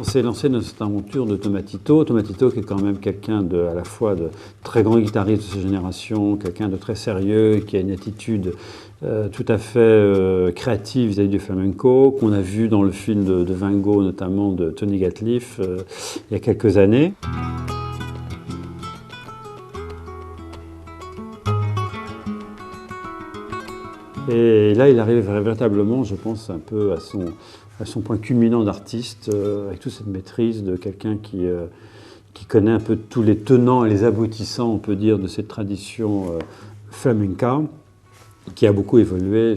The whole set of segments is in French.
s'est lancé dans cette aventure de Tomatito. Tomatito qui est quand même quelqu'un à la fois de très grand guitariste de sa génération, quelqu'un de très sérieux, qui a une attitude tout à fait créative vis-à-vis du flamenco, qu'on a vu dans le film de Van Gogh, notamment de Tony Gatliff, il y a quelques années. Et là, il arrive véritablement, je pense, un peu à son point culminant d'artiste, avec toute cette maîtrise de quelqu'un qui connaît un peu tous les tenants et les aboutissants, on peut dire, de cette tradition flamenca, qui a beaucoup évolué,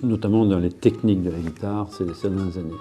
notamment dans les techniques de la guitare ces dernières années.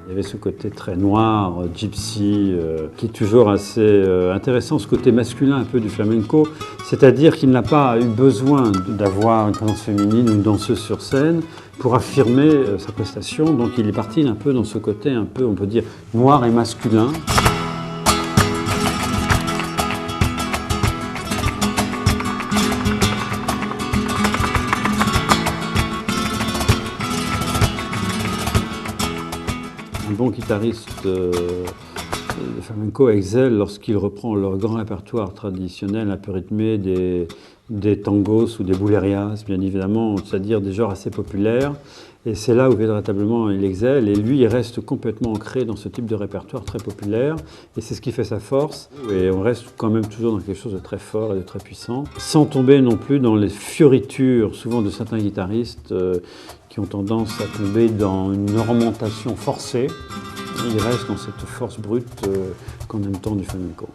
Il y avait ce côté très noir, gypsy, qui est toujours assez intéressant, ce côté masculin un peu du flamenco, c'est-à-dire qu'il n'a pas eu besoin d'avoir une présence féminine ou une danseuse sur scène pour affirmer sa prestation, donc il est parti un peu dans ce côté un peu, on peut dire, noir et masculin. Un bon guitariste de flamenco excelle lorsqu'il reprend leur grand répertoire traditionnel un peu rythmé des tangos ou des boulerias, bien évidemment, c'est-à-dire des genres assez populaires. Et c'est là où véritablement il excelle. Et lui, il reste complètement ancré dans ce type de répertoire très populaire. Et c'est ce qui fait sa force. Et on reste quand même toujours dans quelque chose de très fort et de très puissant, sans tomber non plus dans les fioritures, souvent de certains guitaristes qui ont tendance à tomber dans une ornementation forcée. Il reste dans cette force brute qu'on aime tant du flamenco.